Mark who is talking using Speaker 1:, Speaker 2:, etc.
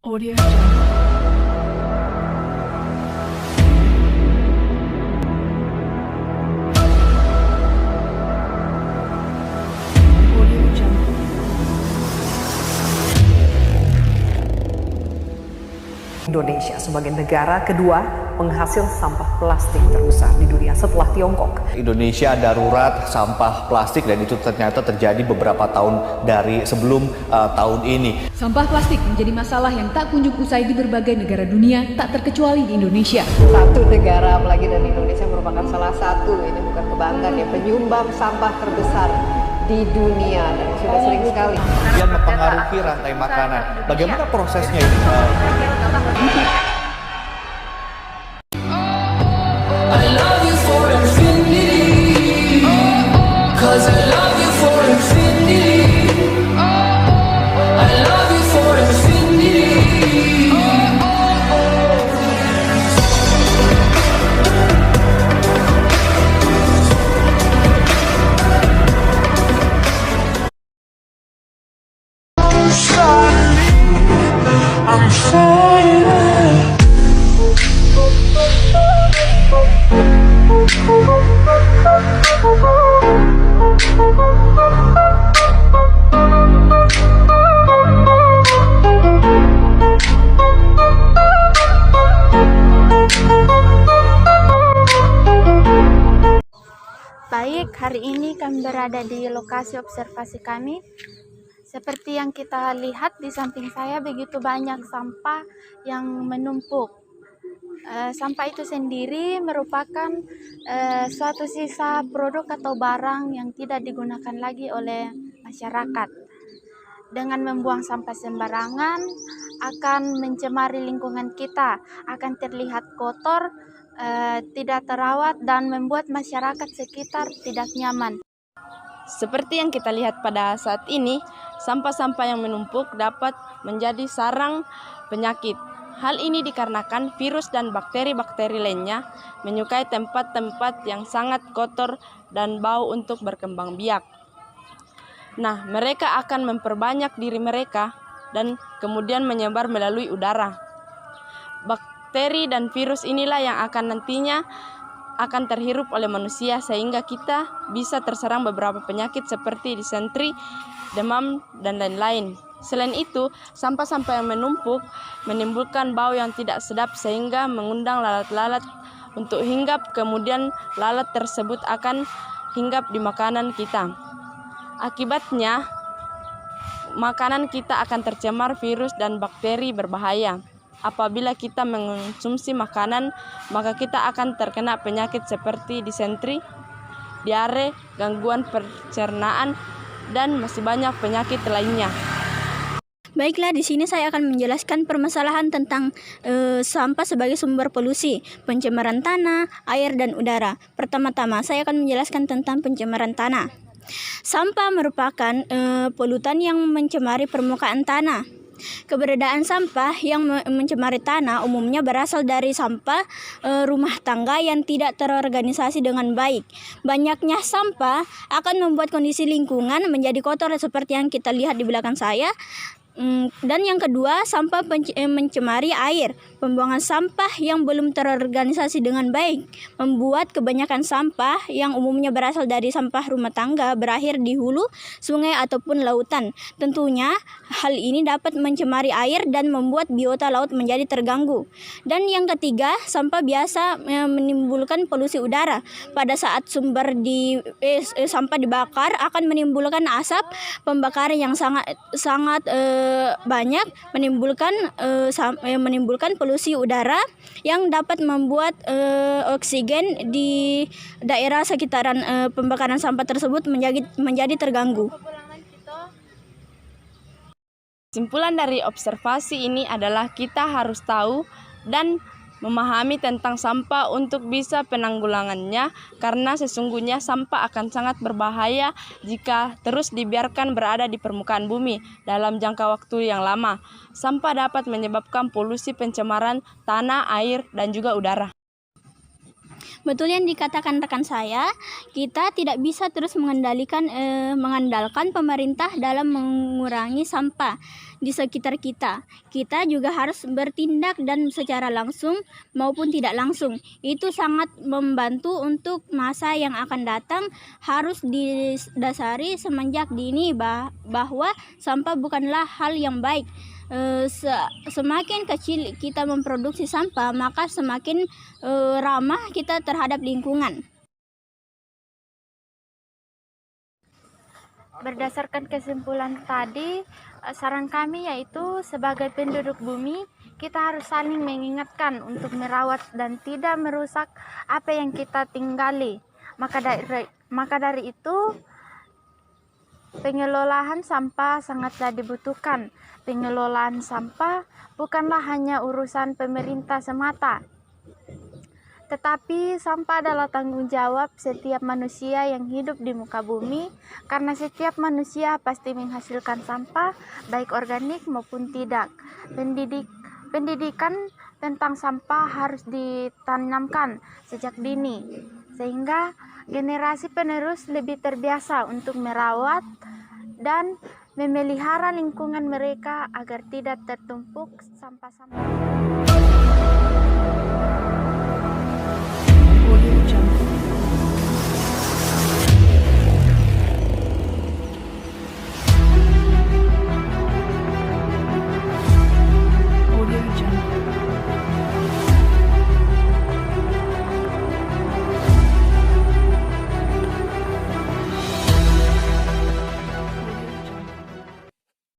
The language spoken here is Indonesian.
Speaker 1: Audio Jungle. Audio Jungle.
Speaker 2: Indonesia sebagai negara kedua penghasil sampah plastik terbesar di dunia setelah Tiongkok.
Speaker 3: Indonesia darurat sampah plastik dan itu ternyata terjadi beberapa tahun dari sebelum tahun ini.
Speaker 4: Sampah plastik menjadi masalah yang tak kunjung usai di berbagai negara dunia, tak terkecuali di Indonesia.
Speaker 5: Satu negara, apalagi dari Indonesia merupakan salah satu, ini bukan kebanggaan ya, penyumbang sampah terbesar di dunia dan sudah sering sekali.
Speaker 3: Kemudian mempengaruhi rantai makanan. Bagaimana prosesnya ini?
Speaker 6: I love you for infinity. Cause I love you for infinity. I love you for infinity. I'm falling.
Speaker 7: Baik, hari ini kami berada di lokasi observasi kami. Seperti yang kita lihat di samping saya, begitu banyak sampah yang menumpuk. Sampah itu sendiri merupakan suatu sisa produk atau barang yang tidak digunakan lagi oleh masyarakat. Dengan membuang sampah sembarangan akan mencemari lingkungan kita, akan terlihat kotor, tidak terawat, dan membuat masyarakat sekitar tidak nyaman.
Speaker 8: Seperti yang kita lihat pada saat ini, sampah-sampah yang menumpuk dapat menjadi sarang penyakit. Hal ini dikarenakan virus dan bakteri-bakteri lainnya menyukai tempat-tempat yang sangat kotor dan bau untuk berkembang biak. Nah, mereka akan memperbanyak diri mereka dan kemudian menyebar melalui udara. Bakteri dan virus inilah yang akan nantinya akan terhirup oleh manusia sehingga kita bisa terserang beberapa penyakit seperti disentri, demam, dan lain-lain. Selain itu, sampah-sampah yang menumpuk menimbulkan bau yang tidak sedap sehingga mengundang lalat-lalat untuk hinggap, kemudian lalat tersebut akan hinggap di makanan kita. Akibatnya, makanan kita akan tercemar virus dan bakteri berbahaya. Apabila kita mengonsumsi makanan, maka kita akan terkena penyakit seperti disentri, diare, gangguan pencernaan, dan masih banyak penyakit lainnya.
Speaker 9: Baiklah, di sini saya akan menjelaskan permasalahan tentang sampah sebagai sumber polusi, pencemaran tanah, air, dan udara. Pertama-tama, saya akan menjelaskan tentang pencemaran tanah. Sampah merupakan polutan yang mencemari permukaan tanah. Keberadaan sampah yang mencemari tanah umumnya berasal dari sampah rumah tangga yang tidak terorganisasi dengan baik. Banyaknya sampah akan membuat kondisi lingkungan menjadi kotor seperti yang kita lihat di belakang saya. Dan yang kedua, sampah mencemari air. Pembuangan sampah yang belum terorganisasi dengan baik membuat kebanyakan sampah yang umumnya berasal dari sampah rumah tangga berakhir di hulu, sungai, ataupun lautan. Tentunya hal ini dapat mencemari air dan membuat biota laut menjadi terganggu. Dan yang ketiga, sampah biasa menimbulkan polusi udara. Pada saat sampah dibakar akan menimbulkan asap pembakaran yang sangat banyak, menimbulkan polusi udara yang dapat membuat oksigen di daerah sekitaran pembakaran sampah tersebut menjadi terganggu.
Speaker 8: Kesimpulan dari observasi ini adalah kita harus tahu dan memahami tentang sampah untuk bisa penanggulangannya, karena sesungguhnya sampah akan sangat berbahaya jika terus dibiarkan berada di permukaan bumi dalam jangka waktu yang lama. Sampah dapat menyebabkan polusi pencemaran tanah, air, dan juga udara.
Speaker 9: Betul yang dikatakan rekan saya, kita tidak bisa terus mengandalkan pemerintah dalam mengurangi sampah di sekitar kita. Kita juga harus bertindak dan secara langsung maupun tidak langsung. Itu sangat membantu untuk masa yang akan datang, harus didasari semenjak dini bahwa sampah bukanlah hal yang baik. Semakin kecil kita memproduksi sampah, maka semakin ramah kita terhadap lingkungan.
Speaker 7: Berdasarkan kesimpulan tadi, saran kami yaitu sebagai penduduk bumi, kita harus saling mengingatkan untuk merawat dan tidak merusak apa yang kita tinggali. Maka dari itu, pengelolaan sampah sangatlah dibutuhkan. Pengelolaan sampah bukanlah hanya urusan pemerintah semata, tetapi sampah adalah tanggung jawab setiap manusia yang hidup di muka bumi, karena setiap manusia pasti menghasilkan sampah, baik organik maupun tidak. Pendidikan tentang sampah harus ditanamkan sejak dini, sehingga generasi penerus lebih terbiasa untuk merawat dan memelihara lingkungan mereka agar tidak tertumpuk sampah-sampah.